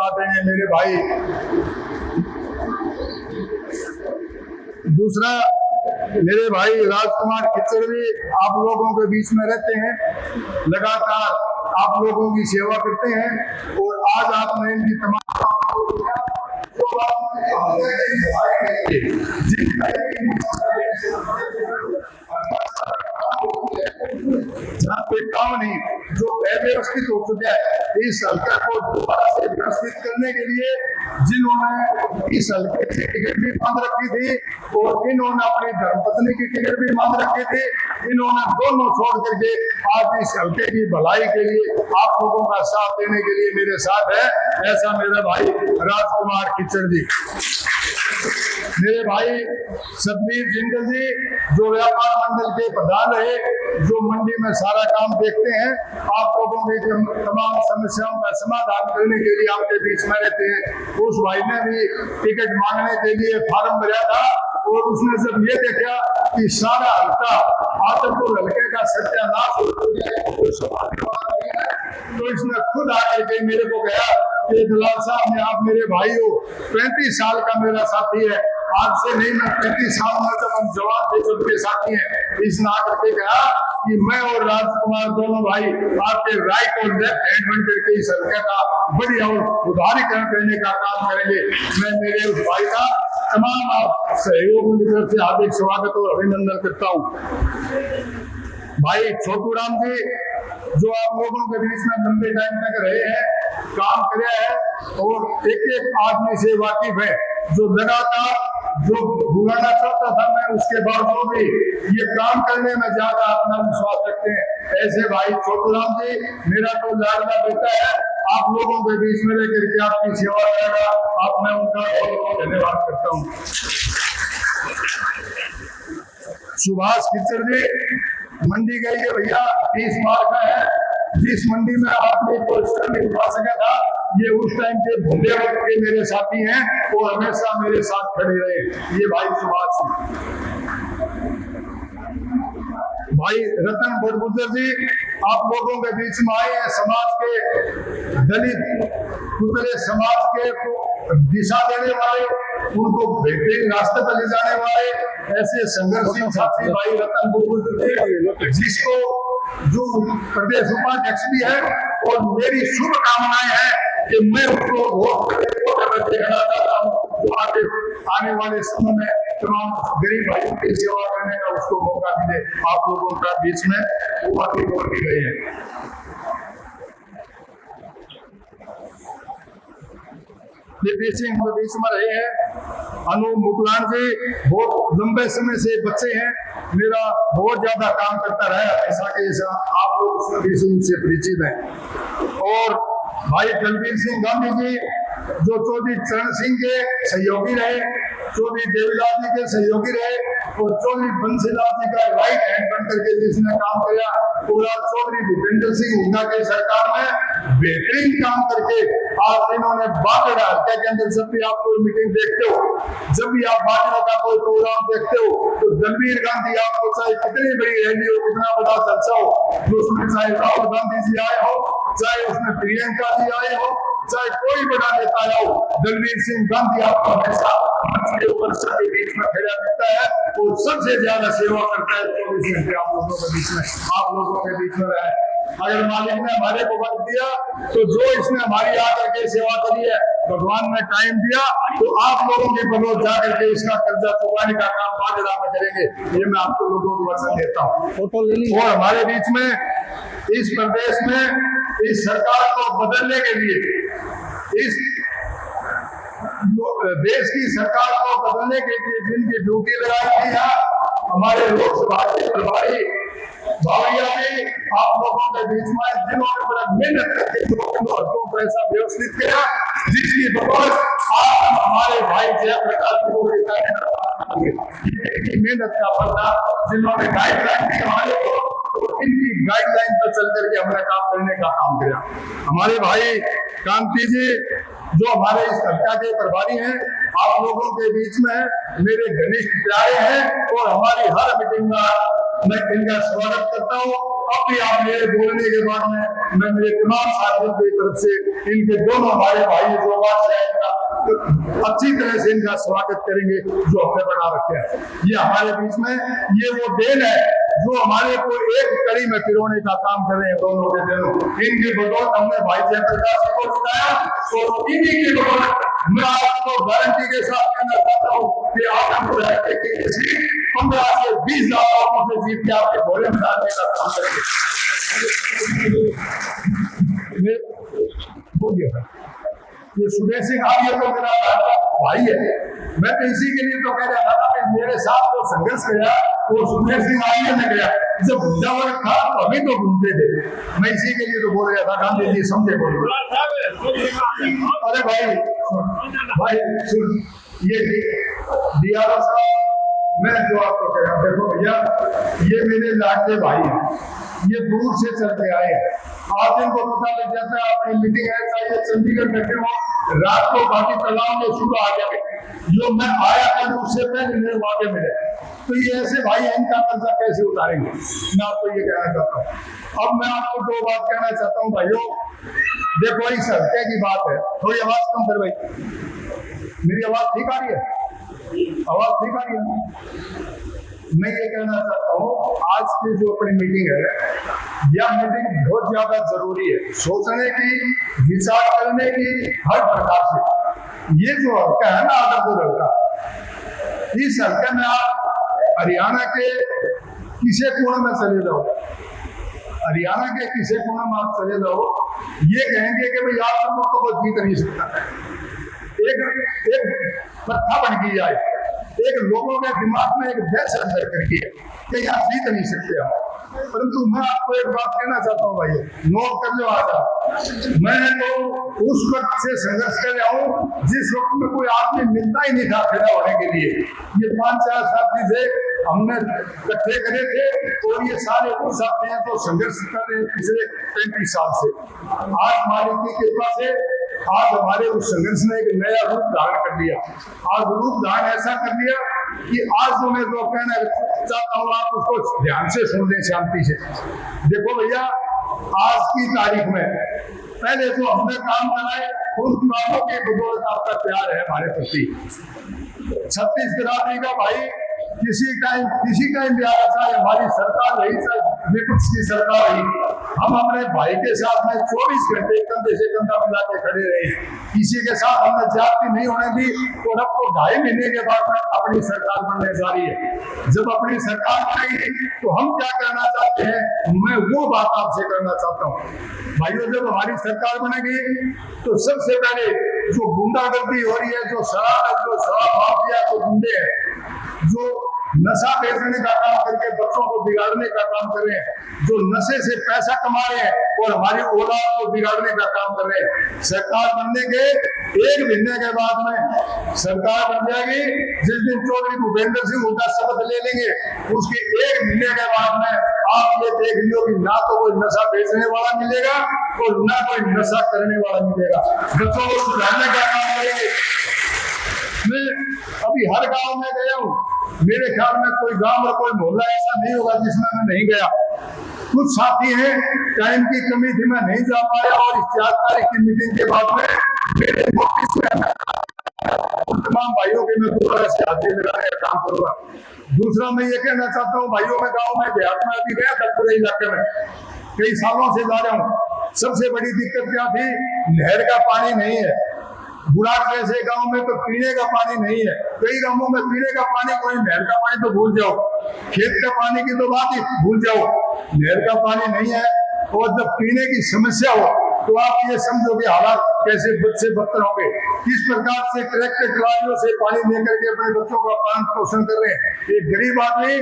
साथ हैं मेरे भाई। दूसरा, मेरे भाई राजकुमार खिच्चर भी आप लोगों के बीच में रहते हैं, लगातार आप लोगों की सेवा करते हैं और आज आपने इनकी तमाम जहाँ पे काम नहीं जो अव्यवस्थित हो चुका है, इस हल्के को दोबारा से व्यवस्थित करने के लिए जिन्होंने इस हल्के की टिकट भी मांग रखी थी और इन्होंने अपनी धर्मपत्नी की टिकट भी मांग रखी थी, इन्होंने दोनों छोड़ करके आज इस हल्के की भलाई के लिए आप लोगों का साथ देने के लिए मेरे साथ है। ऐसा मेरा भाई राजकुमार खिच्चर जी। मेरे भाई सतबीर जिंदल जी जो व्यापार मंडल के प्रधान रहे, जो मंडी में सारा काम देखते हैं, आप लोगों की तमाम समस्याओं का समाधान करने के लिए आपके बीच में रहते हैं। उस भाई ने भी टिकट मांगने के लिए फार्म भरा था और उसने जब ये देखा कि सारा हल्का आदमपुर हल्के का सत्यानाश हो गया तो इसने खुद आकर के मेरे को कहा कि दलाल साहब ने आप मेरे भाई हो, 35 साल का मेरा साथी है, आज से नहीं मैं 35 साल में जब हम जवान थे जब के साथी हैं। इसने आकर के कहा कि मैं और राजकुमार दोनों भाई आपके राइट और लेफ्ट हैंड बन करके इस हल्के का बढ़िया और उदारीकरण करने का काम करेंगे। मैं मेरे उस भाई का तमाम आप सहयोगों की तरफ से हार्दिक स्वागत और अभिनंदन करता हूँ। भाई छोटू राम जी जो आप लोगों के बीच में लंबे टाइम तक रहे हैं, काम करे है और एक एक आदमी से वाकिफ है, जो लगातार जो बुलाना चाहता था मैं उसके बावजूद भी ये काम करने में ज्यादा अपना विश्वास रखते हैं। ऐसे भाई छोटू राम जी मेरा तो लाडला बेटा है, आप लोगों के बीच में रह करके आपकी सेवा करेगा, आप मैं उनका बहुत बहुत धन्यवाद करता हूँ। सुभाष खिच्चर जी मंडी गई है भैया, 30 मार्च का है, जिस मंडी में आपने पुरस्कार नहीं पा सका था, ये उस टाइम के भूले वक्त के मेरे साथी हैं और हमेशा मेरे साथ खड़े रहे। ये भाई सुभाष भाई रतन बुडबुदर जी आप लोगों के बीच में आए हैं, समाज के दलित पिछड़े समाज के दिशा देने वाले, उनको बेहतरीन रास्ते पर ले जाने वाले ऐसे संघर्षशील साथी भाई रतन बुडबुदर, जिसको जो प्रदेश उपाध्यक्ष भी है और मेरी शुभकामनाएं हैं कि मैं उनको वोट देखना चाहता हूँ, जो आने वाले समय में तमाम गरीब भाइयों की सेवा करने का उसको मौका मिले। आप लोगों का बीच में वो बातें बोल दी गई है। सिंह के बीच में रहे हैं, अनूप मुकलान जी बहुत लंबे समय से बच्चे हैं, मेरा बहुत ज्यादा काम करता रहा ऐसा कि आप लोग उनसे परिचित हैं। और भाई दलबीर सिंह गांधी जी जो चौधरी चरण सिंह के सहयोगी रहे, चौधरी देवीलाल जी के सहयोगी रहे और चौधरी बंसीलाल जी का राइट हैंड बन करके जिसने काम किया, पूरा चौधरी भूपेंद्र सिंह हुड्डा के सरकार में बेहतरीन काम करके आज इन्होंने बागड़ा हल्के के अंदर जब भी आप कोई मीटिंग देखते हो, जब भी आप बागड़ा का कोई प्रोग्राम देखते हो, तो दलबीर गांधी आपको चाहे कितनी बड़ी रैली हो, कितना बड़ा चर्चा हो, तो उसमें चाहे राहुल गांधी जी आए हो, चाहे उसमें प्रियंका जी आए हो, चाहे कोई बड़ा नेता आया हो, दलबीर सिंह गांधी आपको हमेशा मंच के ऊपर सबके बीच में खड़ा मिलता है और सबसे ज्यादा सेवा करता है 24 घंटे आप लोगों के बीच में, आप लोगों के बीच में रहे। अगर मालिक ने हमारे को वक्त दिया तो जो इसने हमारी आकर के सेवा करी है, भगवान ने टाइम दिया तो आप लोगों के बदौलत जाकर के इसका कर्जा चुकाने का काम बागड़ा में करेंगे, ये मैं आप लोगों को वचन देता हूँ। और हमारे बीच में इस प्रदेश में इस सरकार को बदलने के लिए, इस देश की सरकार को बदलने के लिए जिनकी ड्यूटी लगाई गई है, हमारे लोकसभा के प्रभारी भावैया भी आप लोगों के बीच में, जिन्होंने बड़ा मेहनत करके लोगों को ऐसा व्यवस्थित किया जिसकी बदौलत आज हमारे भाई जयप्रकाश को मेहनत का फल था, जिन्होंने गाइडलाइन दी हमारे को, तो इनकी गाइडलाइन पर चल करके हमने काम करने का काम किया। हमारे भाई कांति जी जो हमारे इस संस्था के प्रभारी हैं, आप लोगों के बीच में मेरे घनिष्ठ प्यारे हैं और हमारी हर मीटिंग में मैं इनका स्वागत करता हूँ अब भी आप मेरे बोलने के बाद में मैं मेरे तमाम साथियों की तरफ से इनके दोनों हमारे भाई जो आवाज है इनका अच्छी तरह से इनका स्वागत करेंगे जो हमने बना रखे हैं। ये हमारे बीच में ये वो देन है जो हमारे को एक कड़ी में पिरोने का काम कर रहे हैं दोनों के दिनों। इनकी बदौलत हमने भाई जयप्रकाश को जिताया और इन्हीं की बदौलत मैं आपको गारंटी के साथ कहना चाहता हूँ कि आप हमको 15 से 20 लाख लोगों से जीत के आपके भोले में डालने का काम करेंगे। ये सुबह सिंह आर्य तो मेरा भाई है, मैं तो इसी के लिए तो कह रहा था कि मेरे साथ जो संघर्ष गया वो सुबह सिंह आर्य में गया। जब भुंजावर था तो अभी तो घूमते थे, मैं इसी के लिए तो बोल रहा था। गांधी जी समझे बोल। अरे भाई सुन, ये दिया साहब मैं जो आपको कह रहा हूँ, देखो भैया ये मेरे लाडले भाई हैं, ये दूर से चल के आए। आज इनको पता लग जाता है अपनी मीटिंग है चाहिए चंडीगढ़ में क्यों रात को बाकी तालाब में सुबह आ जाए, जो मैं आया था उससे पहले मेरे वादे मिले। तो ये ऐसे भाई हैं, इनका कर्जा कैसे उतारेंगे, मैं आपको ये कहना चाहता हूँ। अब मैं आपको दो बात कहना चाहता हूँ भाइयों। देखो इस हत्या की बात है, थोड़ी आवाज कम कर भाई, मेरी आवाज ठीक आ रही है? आवाज ठीक आ रही है? मैं ये कहना चाहता हूँ आज की जो अपनी मीटिंग है यह मीटिंग बहुत ज्यादा जरूरी है, सोचने की, विचार करने की हर प्रकार से। ये जो हल्का है ना आदरपुर हल्का, इस हल्के में आप हरियाणा के किसी कोने में चले जाओ, हरियाणा के किसी कोने में आप चले जाओ, ये कहेंगे कि भाई आप तो वो जीत नहीं सकता। एक प्रथा बन गई है, एक लोगों के दिमाग में एक दहशत अंदर करके कि यहाँ जीत नहीं सकते आप। परंतु मैं आपको एक बात कहना चाहता हूँ भाई, नोट कर लो आज, मैं तो उस वक्त से संघर्ष कर रहा हूँ जिस वक्त में कोई आदमी मिलता ही नहीं था खड़ा होने के लिए। ये 5-4 साथी थे, हमने इकट्ठे करे थे और ये सारे वो साथी हैं जो संघर्ष कर रहे हैं पिछले 35 साल से। आज मालिक की कृपा से आज हमारे उस संघर्ष ने एक नया रूप धारण कर लिया। आज रूप धारण ऐसा कर लिया कि आज जो मैं जो कहना चाहता हूँ आप उसको ध्यान से सुन लें, शांति से। देखो भैया आज की तारीख में पहले जो हमने काम कराए उन कामों की बदौलत आपका प्यार है हमारे प्रति। 36 बिरादरी का भाई किसी टाइम भी आया, चाहे हमारी सरकार रही चाहे विपक्ष की सरकार रही, हम अपने भाई के साथ में 24 घंटे कंधे से कंधा मिला के खड़े रहे। किसी के साथ हमने जाति नहीं होने दी और अब तो 2.5 महीने के बाद अपनी सरकार बनने जा रही है। जब अपनी सरकार बनेगी तो हम क्या करना चाहते हैं, मैं वो बात आपसे करना चाहता हूँ भाइयों। जब हमारी सरकार बनेगी तो सबसे पहले जो गुंडागर्दी हो रही है, जो शराब माफिया को गुंडे हैं, जो नशा बेचने का काम करके बच्चों को बिगाड़ने का काम कर रहे हैं, जो नशे से पैसा कमा रहे हैं और हमारी औलाद को बिगाड़ने का काम कर रहे हैं, सरकार बनने के 1 महीने के बाद में सरकार बन जाएगी। जिस दिन चौधरी भूपेंद्र सिंह हुड्डा शपथ ले लेंगे उसके 1 महीने के बाद में आप ये देख लियो कि ना तो कोई नशा बेचने वाला मिलेगा और ना कोई नशा करने वाला मिलेगा। बच्चों को सुधारने का काम करेंगे। मैं अभी हर गांव में गया हूँ, मेरे ख्याल में कोई गांव और कोई मोहल्ला ऐसा नहीं होगा जिसमें मैं नहीं गया। कुछ साथी हैं, टाइम की कमी थी मैं नहीं जा पाया और इस 4 तारीख की मीटिंग के बाद में मेरे तमाम भाइयों के मैं दोबारा से हाजिरी लगाने का काम करूंगा। दूसरा मैं ये कहना चाहता हूँ भाइयों, में गाँव में देहात में अभी गया था, पूरे इलाके में कई सालों से जा रहा हूँ। सबसे बड़ी दिक्कत क्या थी, नहर का पानी नहीं है। बुढ़ाट जैसे गांव में तो पीने का पानी नहीं है, कई गांवों में पीने का पानी, कोई नहर का पानी तो भूल जाओ, खेत का पानी की तो बात ही भूल जाओ, नहर का पानी नहीं है। और जब पीने की समस्या हो तो आप ये समझो कि हालात कैसे बच्चे बदतर होंगे। किस प्रकार से ट्रैक्टर ट्रालियों से पानी लेकर के अपने बच्चों का पालन पोषण कर रहे हैं। एक गरीब आदमी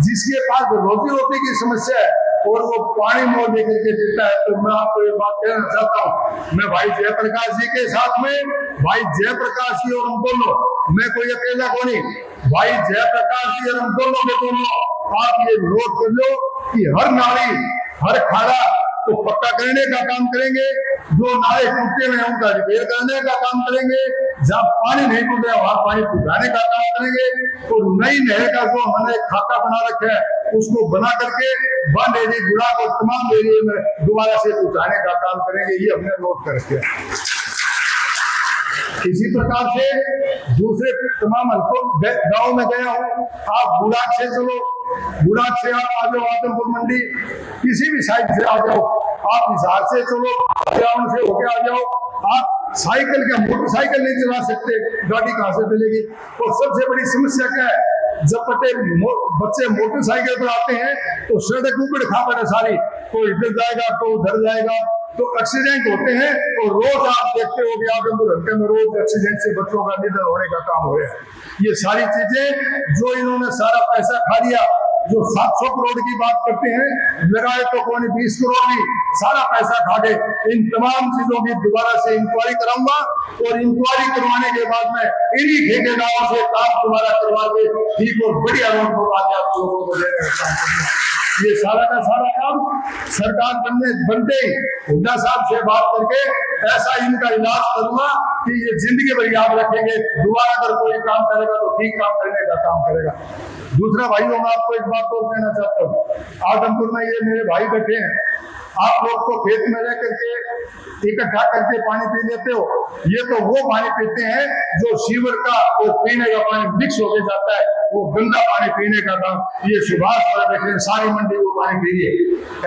जिसके पास रोजी रोटी की समस्या है और वो पानी मोड़ लेकर के देता है। तो मैं आपको ये बात कहना चाहता हूँ, मैं भाई जयप्रकाश जी के साथ में, भाई जयप्रकाश जी और हम दोनों, मैं कोई अकेला को नहीं, भाई जयप्रकाश जी और हम दोनों के दोनों, आप ये नोट कर लो कि हर नाली हर खाड़ा को पक्का करने का काम करेंगे। जो नाले टूटे हुए हैं उनका रिपेयर करने का काम करेंगे, जहाँ पानी नहीं टूट रहा वहां पानी पहुंचाने का काम करेंगे, तो नई नहर का जो हमने खाका बना रखा है उसको बना करके बंद एरिया गुड़ा को तमाम एरिया में दोबारा से पहुंचाने का काम करेंगे। ये हमने नोट कर रखा है। इसी प्रकार से दूसरे तमाम गाँव में गया हूँ। आप बुढ़ाक से चलो, बुढ़ाक से आप आ जाओ आदमपुर मंडी, किसी भी साइड से आ जाओ, आप हिसार से चलो, ग्राउंड से होके आ जाओ, आप साइकिल का मोटरसाइकिल नहीं चला सकते, गाड़ी कहाँ से चलेगी। और सबसे बड़ी समस्या क्या है, जब बच्चे मोटरसाइकिल पर आते हैं तो सड़क ऊपर खापड़ है सारी, कोई इधर जाएगा तो उधर जाएगा, तो एक्सीडेंट होते हैं। और रोज आप देखते हो कि आदमपुर हल्के में रोज एक्सीडेंट से बच्चों का निधन होने का काम हो रहा है। ये सारी चीजें जो इन्होंने सारा पैसा खा लिया, जो 700 करोड़ की बात करते हैं, लगाए तो कौन 20 करोड़ भी, सारा पैसा खा गए। इन तमाम चीजों की दोबारा से इंक्वायरी कराऊंगा और इंक्वायरी करवाने के बाद में इन्हीं ठेकेदारों से काम दोबारा करवा के ठीक और बढ़िया रोड करवा के आप लोगों को देने का काम करूंगा। ये सारा का सारा काम सरकार बनते ही हुड्डा साहब से बात करके ऐसा इनका इलाज करूंगा कि ये जिंदगी भर याद रखेंगे। दोबारा अगर कोई काम करेगा तो ठीक काम करने का काम करेगा। दूसरा भाइयों, मैं आपको एक बात और कहना चाहता हूँ। आदमपुर में ये मेरे भाई बैठे हैं, आप लोग तो खेत में रह करके इकट्ठा करके पानी पी लेते हो, ये तो वो पानी पीते हैं जो सीवर का और पीने का पानी मिक्स होके जाता है, वो गंदा पानी पीने का काम ये सुभाष पर बैठे सारी मंडी वो पानी पी रही है।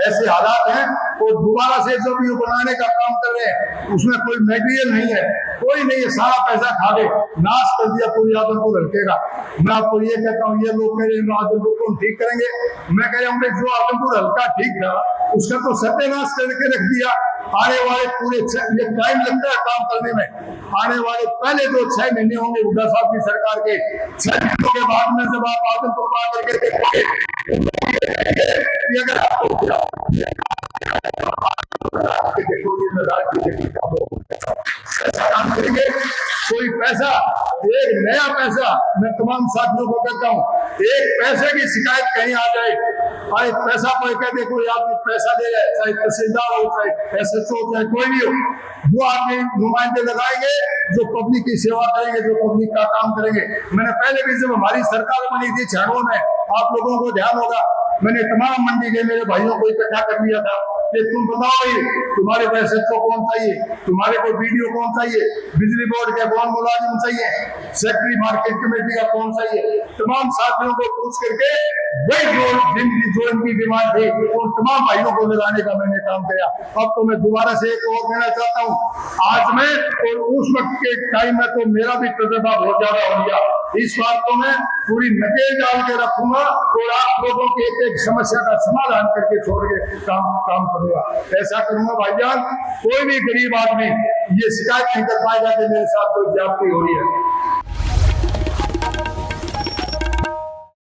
ऐसे हालात हैं। और दोबारा से जो भी बनाने का काम कर रहे हैं उसमें कोई मटेरियल नहीं है, कोई नहीं है, सारा पैसा खा गए, नाश कर दिया पूरी आदमपुर हल्के का। मैं आपको ये कहता हूँ, ये लोग कह रहे हैं आदमपुर को हम ठीक करेंगे, मैं कह रहा हूँ जो आदमपुर हल्का ठीक था उसका तो सत्यानाश करके रख दिया। आने वाले पूरे ये टाइम लगता है काम करने में, आने वाले पहले जो 6 महीने होंगे हुड्डा साहब की सरकार के, 6 महीनों के बाद में जब आप आदमपुर को आकर के देखोगे, अगर आपको काम करेंगे, कोई पैसा, एक नया पैसा, मैं तमाम साथियों को कहता हूँ, एक पैसे की शिकायत कहीं आ जाए, भाई पैसा कोई कह दे, कोई आदमी पैसा दे रहा है, चाहे तहसीलदार हो, चाहे SHO, चाहे कोई भी हो, वो आदमी नुमाइंदे लगाएंगे जो पब्लिक की सेवा करेंगे, जो पब्लिक का काम करेंगे। मैंने पहले भी जब हमारी सरकार बनी थी 96 में, आप लोगों को ध्यान होगा, मैंने तमाम मंडी के मेरे भाइयों को इकट्ठा कर लिया था कि तुम बताओ भाई, तुम्हारे को SHO कौन चाहिए, तुम्हारे को BDO कौन चाहिए, बिजली बोर्ड का कौन मुलाजिम चाहिए, सेक्रेटरी मार्केट कमेटी का कौन चाहिए। तमाम साथियों को पूछ करके वही जो इनकी डिमांड थी उन तमाम भाइयों को लगाने का मैंने काम किया। अब तो मैं दोबारा से एक और कहना चाहता हूँ, आज मैं और उस वक्त के टाइम में तो मेरा भी तजुर्बा बहुत ज्यादा हो गया, इस बात को मैं पूरी नकेल डाल के रखूंगा और आप लोगों की एक एक समस्या का समाधान करके छोड़ के काम करूंगा। ऐसा करूंगा भाईजान, कोई भी गरीब आदमी ये शिकायत नहीं कर पाएगा कि मेरे साथ कोई ज्यादती हो रही है।